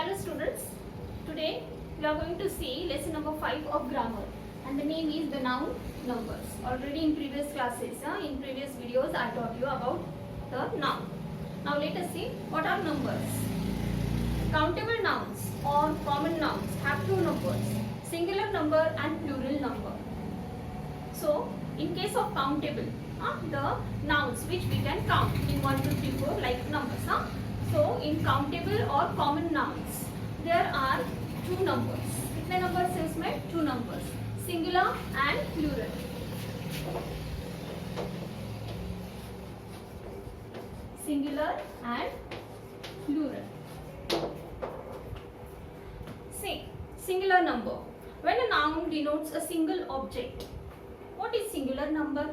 Hello students, today we are going to see lesson number 5 of grammar and the name is the noun numbers. Already in previous classes, in previous videos I taught you about the noun. Now let us see what are numbers. Countable nouns or common nouns have two numbers, singular number and plural number. So in case of countable, the nouns which we can count in 1, 2, 3, 4 like numbers. So in countable or common nouns there are two numbers. कितने numbers है उसमें? Two numbers, singular and plural. Singular and plural. See, singular number. When a noun denotes a single object. What is singular number?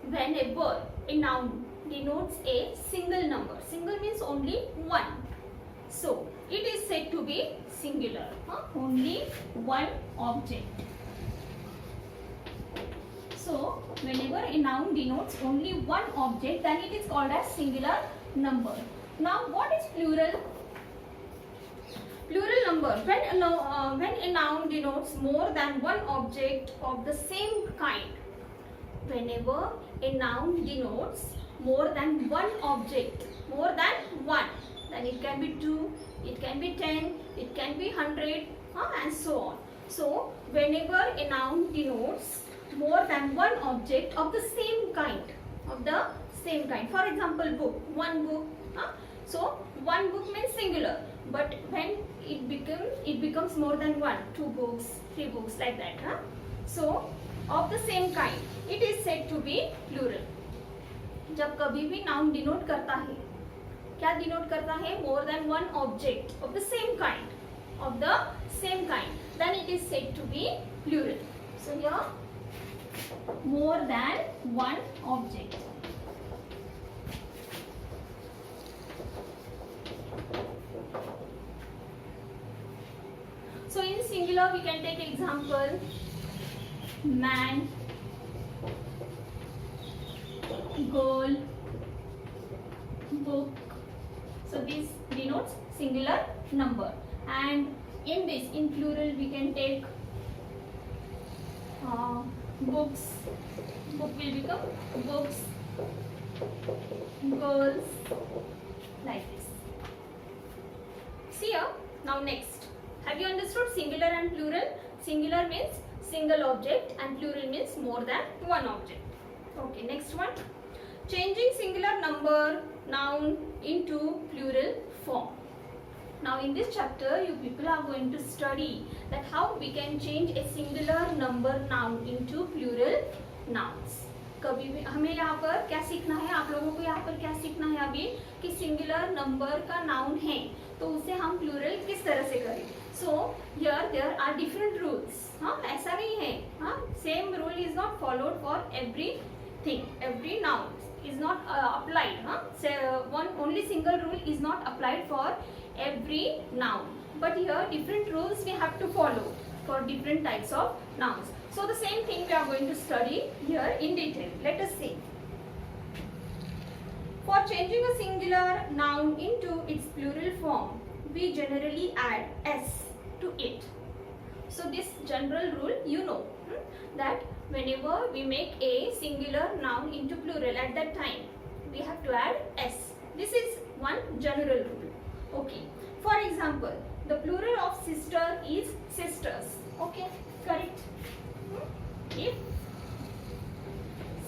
Whenever a noun denotes a single number. Single means only one. So it is said to be singular. Only one object. So whenever a noun denotes only one object, then it is called as singular number. Now what is plural? Plural number. When a noun denotes more than one object of the same kind. Whenever a noun denotes more than one object, more than one, then it can be 2, it can be 10, it can be 100, and so on. So whenever a noun denotes more than one object of the same kind, for example book, one book. So one book means singular, but when it becomes more than one, 2 books, 3 books, like that. So of the same kind, it is said to be plural. जब कभी भी noun denote करता है, क्या denote करता है? More than one object of the same kind, then it is said to be plural. So here, more than one object. So in singular we can take example man, girl, book. So this denotes singular number, and in plural we can take books. Book will become books, girls, like this. See here. Now next, have you understood singular and plural? Singular means single object and plural means more than one object. Okay, next one. Changing singular number noun into plural form. Now in this chapter you people are going to study that how we can change a singular number noun into plural nouns. कभी भी हमें यहाँ पर क्या सीखना है, आप लोगों को यहाँ पर क्या सीखना है अभी, कि सिंगुलर नंबर का नाउन है तो उसे हम प्लूरल किस तरह से करें. So here there are different rules. ऐसा नहीं है, same rule is not followed for everything. Every noun is not applied. So only single rule is not applied for every noun. But here different rules we have to follow for different types of nouns. So the same thing we are going to study here in detail. Let us see. For changing a singular noun into its plural form, we generally add s to it. So this general rule you know, that whenever we make a singular noun into plural, at that time we have to add s. This is one general rule. Okay. For example, the plural of sister is sisters. Okay, correct. If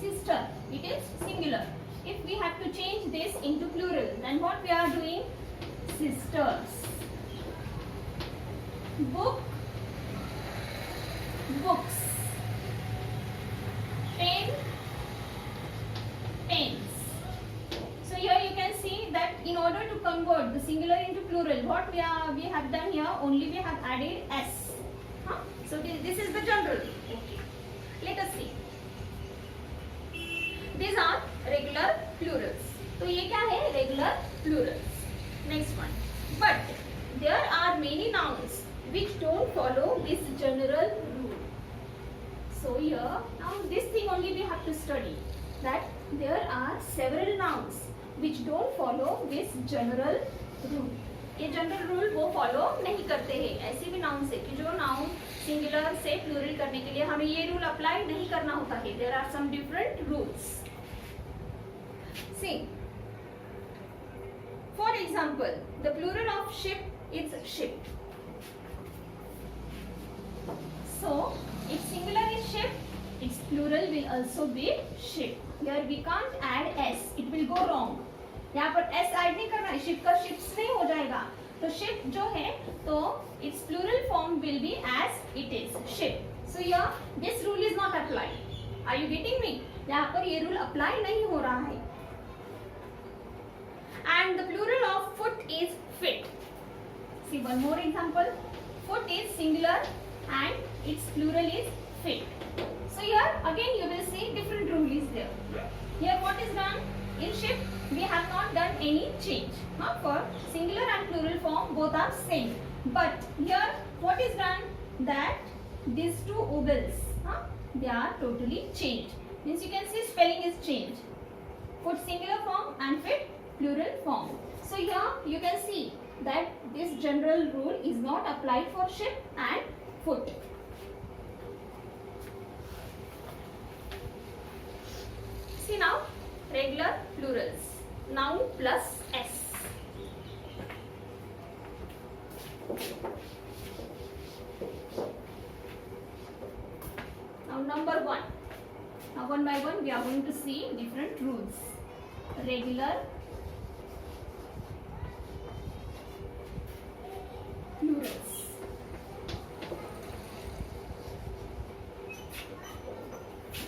sister, it is singular. If we have to change this into plural, then what we are doing? Sisters. Book, books. Pen, pens. So here you can see that in order to convert the singular into plural, what we have done here, only we have added s. So this is the general. Okay. Let us see. These are regular plurals. तो ये क्या है? Regular plurals. Next one. But there are many nouns which don't follow this general rule. So here, now this thing only we have to study, that there are several nouns which don't follow this general rule. ये general rule वो follow नहीं करते हैं ऐसे भी noun से कि जो नाउन सिंगुलर से प्लूरल करने के लिए हमें ये रूल अप्लाई नहीं करना होता है. There are some different rules. See for example the plural of sheep is sheep. So if singular is ship, its plural will also be ship. Here we can't add s, it will go wrong. यहाँ पर s add नहीं करना है, ship का ships नहीं हो जाएगा. तो ship जो है तो its plural form will be as it is, ship. So here this rule is not applied. Are you getting me? यहाँ पर ये rule apply नहीं हो रहा है. And the plural of foot is fit. See one more example. Foot is singular and its plural is fit. So here again you will see different rule is there. Here what is done? In ship we have not done any change. For singular and plural form both are same. But here what is done? That these two vowels they are totally changed. Means you can see spelling is changed. Foot singular form and fit plural form. So here you can see that this general rule is not applied for ship and foot. See now regular plurals. Noun plus s. Now number 1. Now one by one we are going to see different rules. Regular plurals.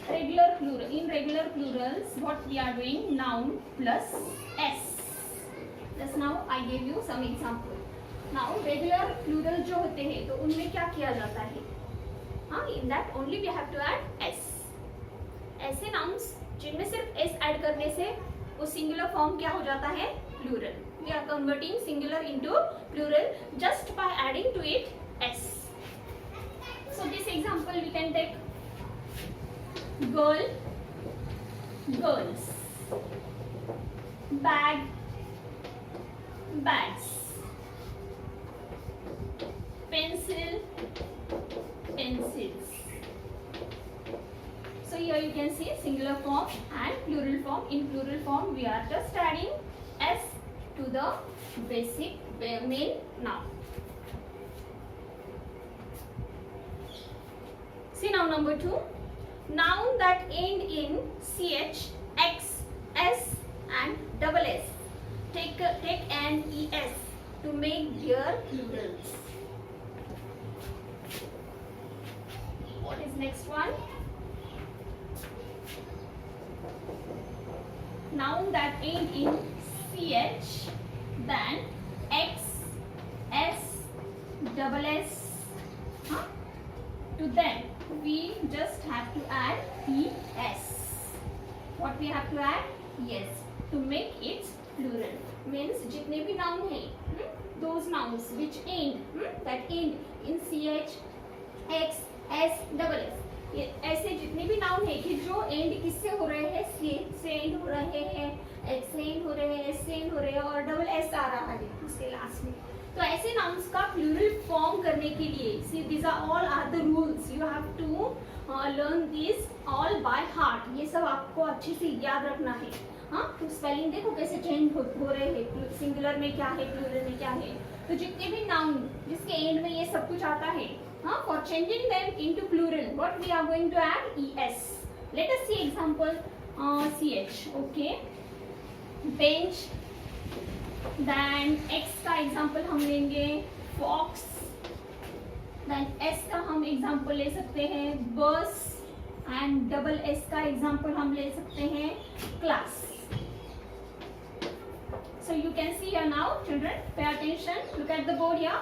Regular plural. In regular plurals, what we are doing? Noun plus s. Just now I gave you some example. Now regular plural जो होते हैं तो उनमें क्या किया जाता है? In that only we have to add s. ऐसे nouns जिनमें सिर्फ s ऐड करने से वो singular form क्या हो जाता है? Plural. We are converting singular into plural just by adding to it s. So this example we can take girl, girls, bag, bags, pencil, pencils. So here you can see singular form and plural form. In plural form we are just adding s to the basic main noun. See now number 2. Noun that end in ch, x, s and double s. Take an es to make their plurals. What is next one? Noun that end in ch, then x, s, double s. To them we just have to add es. What we have to add? Yes, to make it plural. Means जितने भी noun हैं, those nouns which end, that end in ch, x, s, double s. ये ऐसे जितने भी noun है कि जो एंड किससे हो रहे हैं? से एंड हो रहे हैं, एक्स से एंड हो रहे हैं, एस से एंड हो रहे हैं और डबल एस आ रहा है उसके लास्ट में. तो ऐसे नाउन्स का प्लूरल फॉर्म करने के लिए see this are all are the rules. You have to learn this all by heart. ये सब आपको अच्छे से याद रखना है. तो स्पेलिंग देखो कैसे चेंज हो रहे हैं. सिंगुलर में क्या है, प्लूरल में क्या है. तो जितने भी नाउन जिसके एंड में ये सब कुछ आता है, for changing them into plural, what we are going to add? es. Let us see example. ch. Okay. Bench. Then x का example हम लेंगे fox. Then s का हम example ले सकते हैं bus. And double s का example हम ले सकते हैं class. So you can see here now, children. Pay attention. Look at the board here.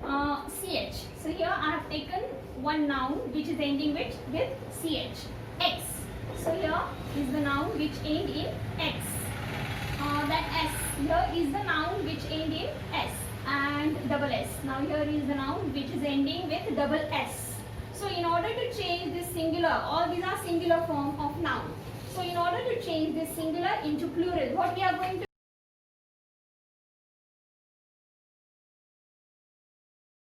ch. So here I have taken one noun which is ending with ch. X. So here is the noun which end in x. Then s. Here is the noun which end in s and double s. Now here is the noun which is ending with double s. So in order to change this singular, all these are singular form of noun. So in order to change this singular into plural, what we are going to